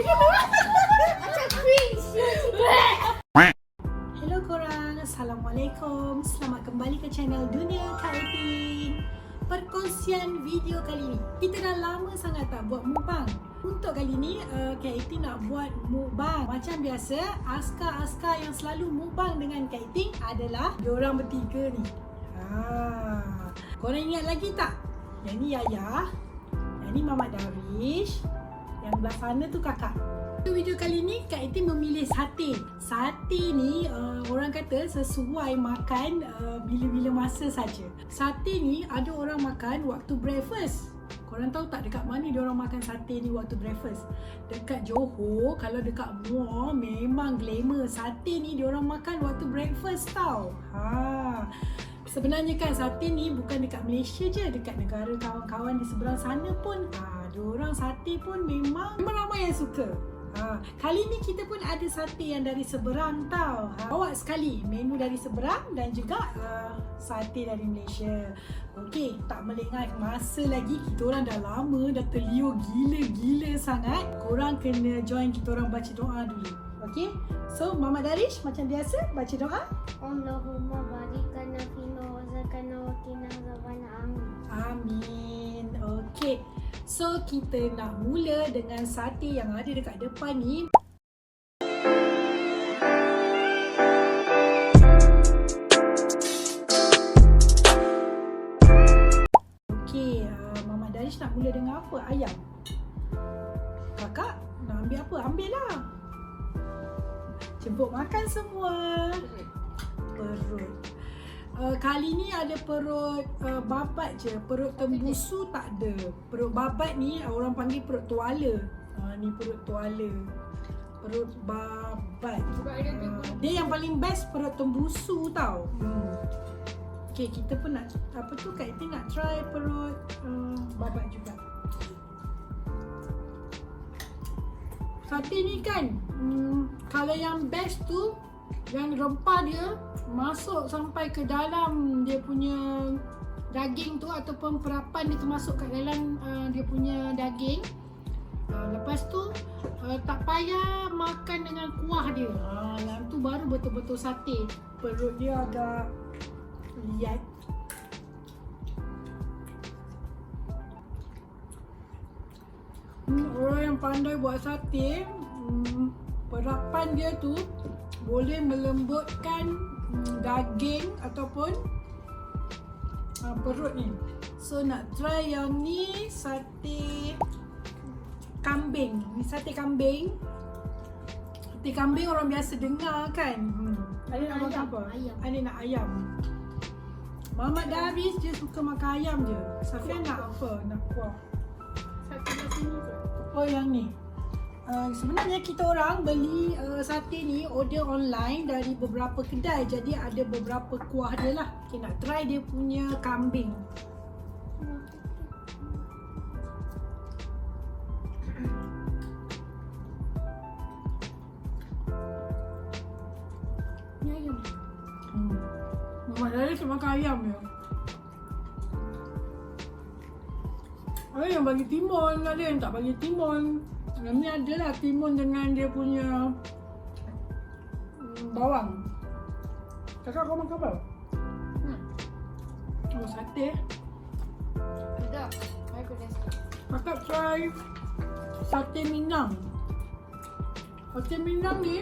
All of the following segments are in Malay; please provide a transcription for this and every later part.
Macam cringe. Hello korang, Assalamualaikum. Selamat kembali ke channel Dunia Kak Eting. Perkongsian video kali ni, kita dah lama sangat tak buat mukbang. Untuk kali ni, Kak Eting nak buat mukbang. Macam biasa, askar-askar yang selalu mukbang dengan Kak Eting adalah diorang bertiga ni. Korang ingat lagi tak? Yang ni Yaya, yang ni Mama Darish, yang belah sana tu Kakak. Video kali ni Kak Eting memilih sate. Sate ni orang kata sesuai makan bila-bila masa saja. Sate ni ada orang makan waktu breakfast. Korang tahu tak dekat mana dia orang makan sate ni waktu breakfast? Dekat Johor, kalau dekat Muar memang glamour. Sate ni dia orang makan waktu breakfast tau. Sebenarnya kan sate ni bukan dekat Malaysia je, dekat negara kawan-kawan di seberang sana pun diorang sate pun memang ramai yang suka. Kali ni kita pun ada sate yang dari seberang tau. Bawa sekali menu dari seberang dan juga sate dari Malaysia. Okey, tak melengah masa lagi, kita orang dah lama dah terliur gila-gila sangat. Korang kena join kita orang baca doa dulu. Okey, so Mama Darish macam biasa baca doa. Allahumma barik lana fima wa zakana wa qina azabannar. Amin. Okey, so kita nak mula dengan sate yang ada dekat depan ni. Okey, Mama Darish nak mula dengan apa? Ayam. Kakak nak ambil apa? Ambil lah. Jemput makan semua. Perut. Kali ni ada perut babat je. Perut tembusu tak ada. Perut babat ni orang panggil perut tuala. Ni perut tuala. Perut babat. Dia yang paling best perut tembusu tau. Okay, kita pun nak apa tu, Kak Eting nak try perut babat juga. Sate ni kan kalau yang best tu yang rempah dia masuk sampai ke dalam dia punya daging tu, ataupun perapan dia termasuk kat dalam dia punya daging. Lepas tu tak payah makan dengan kuah dia. Yang tu baru betul-betul sate. Perut dia agak liat. Orang yang pandai buat sate, perapan dia tu boleh melembutkan daging ataupun perut ni. So nak try yang ni sate kambing. Ni sate kambing. Sate kambing orang biasa dengar kan. Ada nak makan apa? Ayam. Ada nak ayam. Mama Darish dia suka makan ayam je. Safia nak apa? Nak kuah. Sate nasi ni ke? Oh yang ni. Sebenarnya kita orang beli sate ni order online dari beberapa kedai, jadi ada beberapa kuah dia lah. Okay, nak try dia punya kambing. Ni ayam. Mama Darish makan ayam je. Ada yang bagi timun, ada yang tak bagi timun. Yang ni adalah timun dengan dia punya bawang. Kakak kau makan apa? Oh, sate. Sedap. Baik pedas. Kakak try sate Minang. Sate Minang ni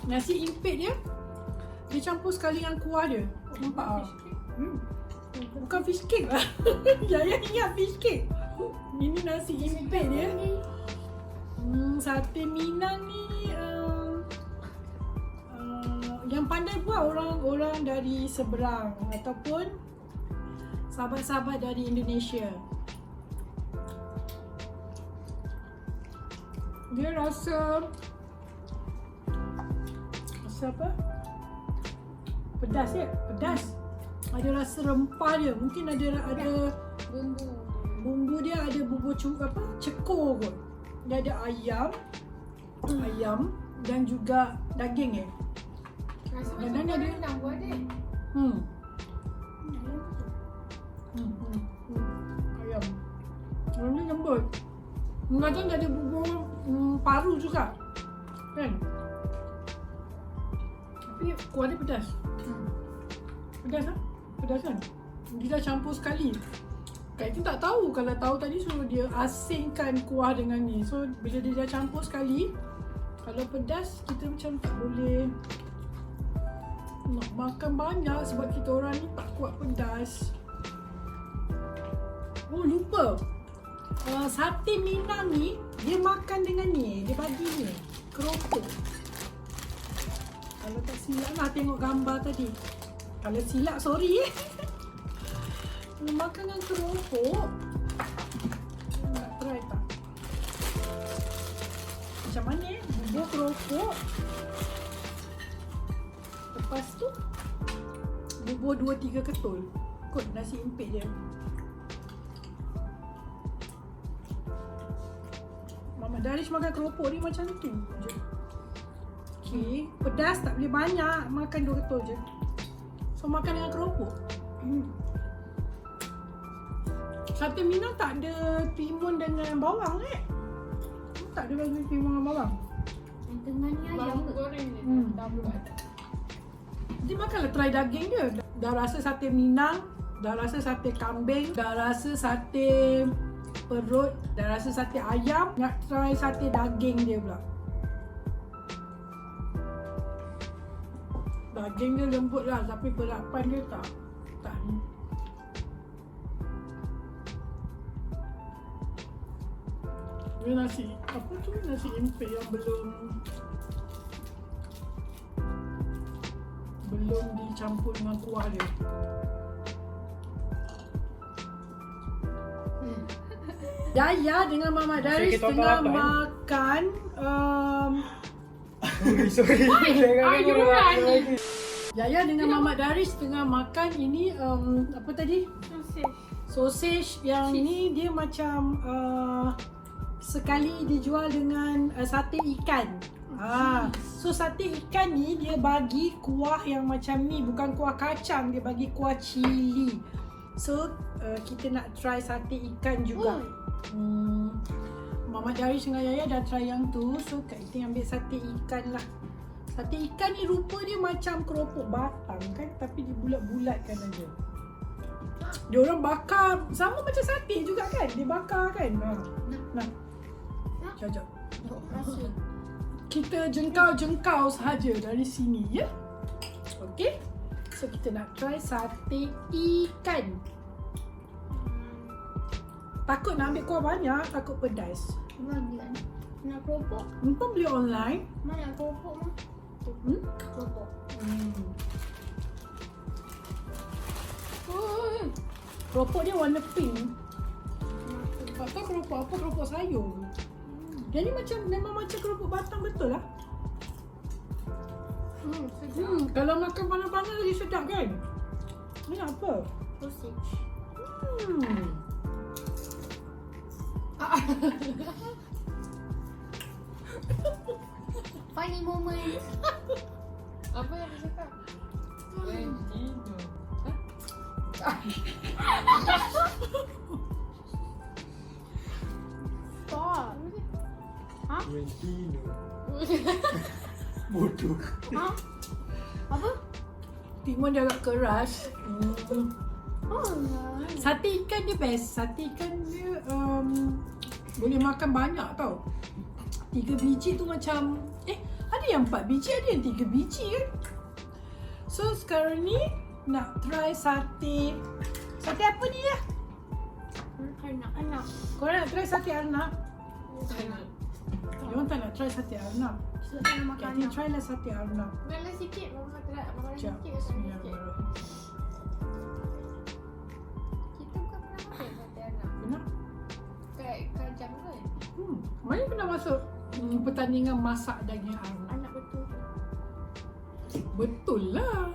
nasi impit dia campur sekali dengan kuah dia. Nampak tak? Bukan fish cake lah. Yaya ingat fish cake. Ini nasi impit dia. Sate Minang ni yang pandai buat orang-orang dari seberang ataupun sahabat-sahabat dari Indonesia. Dia rasa apa? Pedas ya? Pedas. Ada rasa rempah dia. Mungkin ada bumbu dia, ada bumbu cekur kot. Dia ada ayam dan juga daging dan dia ada nak buat dia. Ayam. Kadang ada bubur paru juga. Kan? Tapi kuah dia pedas. Pedas kan? Pedas kan? Dia dah campur sekali. Kak Eting tak tahu. Kalau tahu tadi suruh dia asingkan kuah dengan ni. So bila dia dah campur sekali, kalau pedas kita macam tak boleh nak makan banyak sebab kita orang ni tak kuat pedas. Oh lupa. Sate Minang ni dia makan dengan ni. Dia bagi ni keropok. Kalau tak silap lah tengok gambar tadi. Kalau silap sorry Dia makan dengan keropok. Nak try tak? Macam mana bubur keropok. Lepas tu bubur 2-3 ketul. Kot nasi impit dia. Mama Darish makan keropok dia macam tu je. Okay, pedas tak boleh banyak, makan 2 ketul je. So makan dengan keropok. Sate Minang tak ada timun dengan bawang Tak ada bagi timun dengan bawang. Yang tengah ni ayam ke? Goreng ni. Tak buat. Nanti makanlah try daging dia. Dah rasa sate Minang, dah rasa sate kambing, dah rasa sate perut, dah rasa sate ayam. Nak try sate daging dia pula. Daging dia lembut lah tapi perapan dia tak ni. Dia nasi, apa tu nasi impit yang belum dicampur dengan kuah dia. Yaya dengan Mama Darish tengah makan Sorry. Yaya dengan Mama Darish tengah makan ini apa tadi? Sausage yang ni dia macam sekali dijual dengan sate ikan. So sate ikan ni dia bagi kuah yang macam ni, bukan kuah kacang, dia bagi kuah cili. So kita nak try sate ikan juga. Mama Darish dengan Yaya dah try yang tu. So Kak Eting ambil sate ikan lah. Sate ikan ni rupa dia macam keropok batang kan, tapi dia bulat-bulatkan aja. Dia orang bakar sama macam sate juga kan. Dia bakar kan. Nah. Sekejap. Kita jengkau-jengkau sahaja dari sini ya. Okey. So kita nak try sate ikan. Takut nak ambil kuah banyak, takut pedas. Bagi kan? Nak keropok? Mumpung beli online. Mana keropok mah? Keropok. Keropok dia warna pink. Tak tahu keropok apa, keropok sayur. Dia ni memang macam keropok batang betul lah. Kalau makan panas-panas lagi sedap kan? Ni apa? Sausage. Funny moment. Apa yang dia cakap? Wendino. Stop. Ha? Wendino. Bodoh. Ha? Apa? Timun dia agak keras. Oh, Sate ikan dia best. Sate ikan dia boleh makan banyak tau. 3 biji tu macam ada yang 4 biji, ada yang 3 biji kan. So sekarang ni nak try sate apa ni ya? Anak. Korang nak try sate Arnab? Diorang tak nak try sate Arnab. Kita nak makan Kak Eting try lah sate Arnab. Makan sikit, makan Sekejap. sikit. Bismillahirrahmanirrahim. Kita bukan pernah makan sate anak. Benar? Kat Kajang kan? Mana pernah masuk pertandingan masak daging Arnab? Anak betul. Betul lah.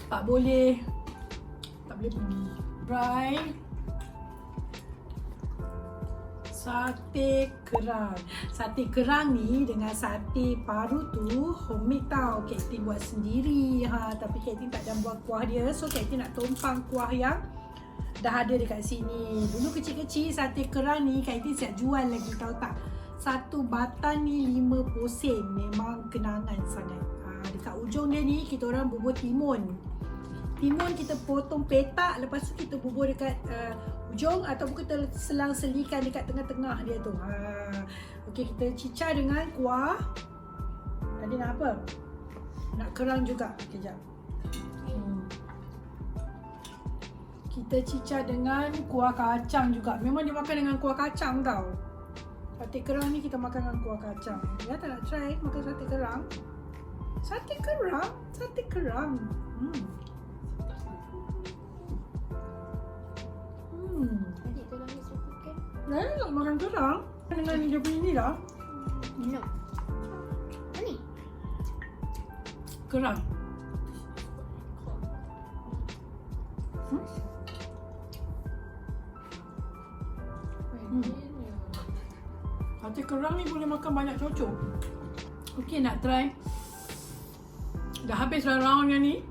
Tak boleh pergi. Try sate kerang. Sate kerang ni dengan sate paru tu homemade tau. Kak Eting buat sendiri. Tapi Kak Eting tak ada buat kuah dia. So Kak Eting nak tumpang kuah yang dah ada dekat sini. Dulu kecil-kecil sate kerang ni Kak Eting siap jual lagi, tahu tak? Satu batang ni 5 sen. Memang kenangan sangat. Dekat ujung dia ni kita orang bubur timun. Timun kita potong petak, lepas tu kita bubur dekat ujung ataupun kita selang-selikan dekat tengah-tengah dia tu. Okey, kita cicah dengan kuah. Tadi nak apa? Nak kerang juga. Kejap. Kita cicah dengan kuah kacang juga. Memang dia makan dengan kuah kacang tau. Sate kerang ni kita makan dengan kuah kacang. Ya, tak nak try makan sate kerang? Sate kerang? Sate kerang. Adik tolong ni sukakan. Nak makan kerang dengan dia punya ni lah. No. Ni. Kerang. Sate kerang ni boleh makan banyak cocok. Okey, nak try. Dah habis dah round yang ni.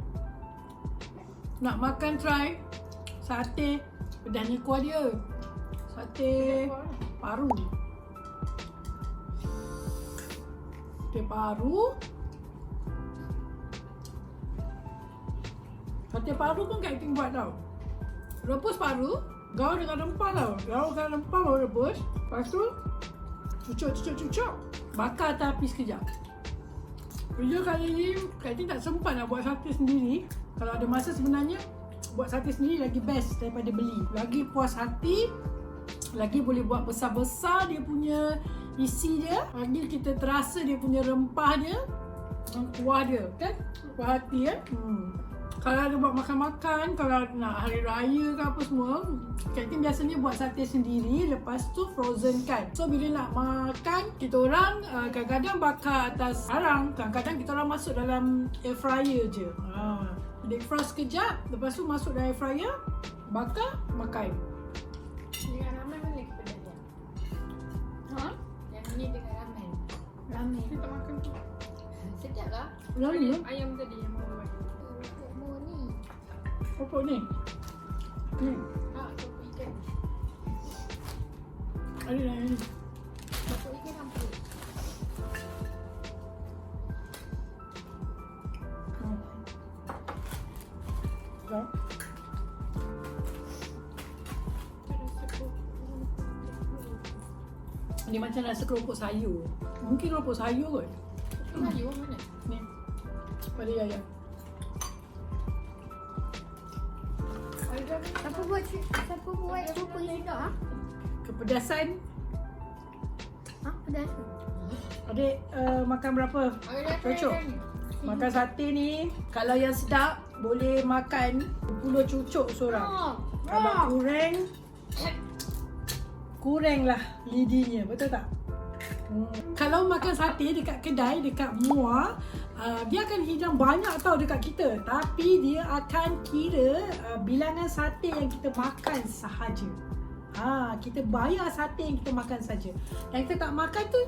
Nak makan try sate pedas ni kuah dia. Sate paru. Sate paru. Sate paru pun Kak Eting buat tau. Rebus paru, gaul dengan rempah tau. Gaul dengan rempah baru rebus. Lepas tu cucuk. Bakar atas api sekejap. Video kali ni Kak Eting tak sempat nak buat sate sendiri. Kalau ada masa sebenarnya buat sate sendiri lagi best daripada beli. Lagi puas hati, lagi boleh buat besar-besar dia punya isi dia. Lagi kita terasa dia punya rempah dia dengan kuah dia, kan? Puas hati ya. Kalau ada buat makan-makan, kalau nak hari raya ke apa semua, Kak Eting biasanya buat sate sendiri, lepas tu frozen kan. So bila nak makan, kita orang kadang-kadang bakar atas arang, kadang-kadang kita orang masuk dalam air fryer je. Defrost sekejap, lepas tu masuk dalam air fryer, bakar, makan. Dengan ramen mana lagi pedas dia? Yang ni dengan ramen. Ramen. Kita makan tu. Sedap lah. Ramen? Ayam tadi yang mama buat. Apa ni? Topuk ikan. Ada ni. Topuk ikan campur. Dia macam rasa keropok sayur. Mungkin keropok sayur kot. Sayur mana? Ni. Pada Yaya. Siapa buat kerupuk ni tak? Kepedasan. Pedas. Adik makan berapa? Cocok. Makan sate ni, kalau yang sedap boleh makan 10 cucuk seorang. Kalau kuranglah lidinya, betul tak? Kalau makan sate dekat kedai, dekat muar, dia akan hidang banyak tau dekat kita. Tapi dia akan kira bilangan sate yang kita makan sahaja. Kita bayar sate yang kita makan saja. Yang kita tak makan tu,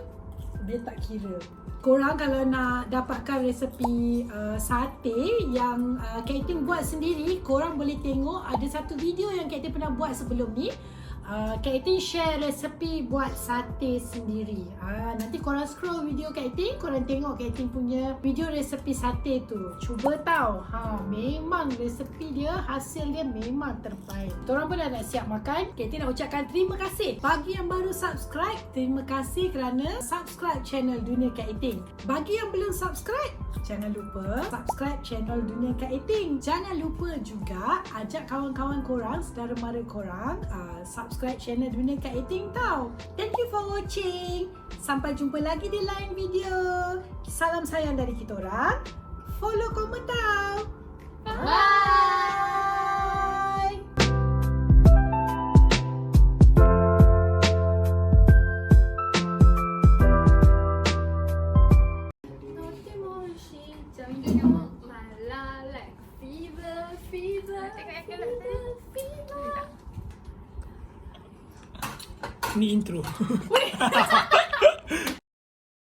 dia tak kira. Korang kalau nak dapatkan resepi sate yang Kak Eting buat sendiri, korang boleh tengok ada satu video yang Kak Eting pernah buat sebelum ni. Kak Eting share resepi buat sate sendiri. Nanti korang scroll video Kak Eting, korang tengok Kak Eting punya video resepi sate tu. Cuba tau. Memang resepi dia, hasil dia memang terbaik. Korang pun dah nak siap makan. Kak Eting nak ucapkan terima kasih. Bagi yang baru subscribe, terima kasih kerana subscribe channel Dunia Kak Eting. Bagi yang belum subscribe, jangan lupa subscribe channel Dunia Kak Eting. Jangan lupa juga ajak kawan-kawan korang, saudara mara korang subscribe channel Dunia Kak Eting tau. Thank you for watching. Sampai jumpa lagi di lain video. Salam sayang dari kita orang. Follow, komen tau. Bye. Ni intro.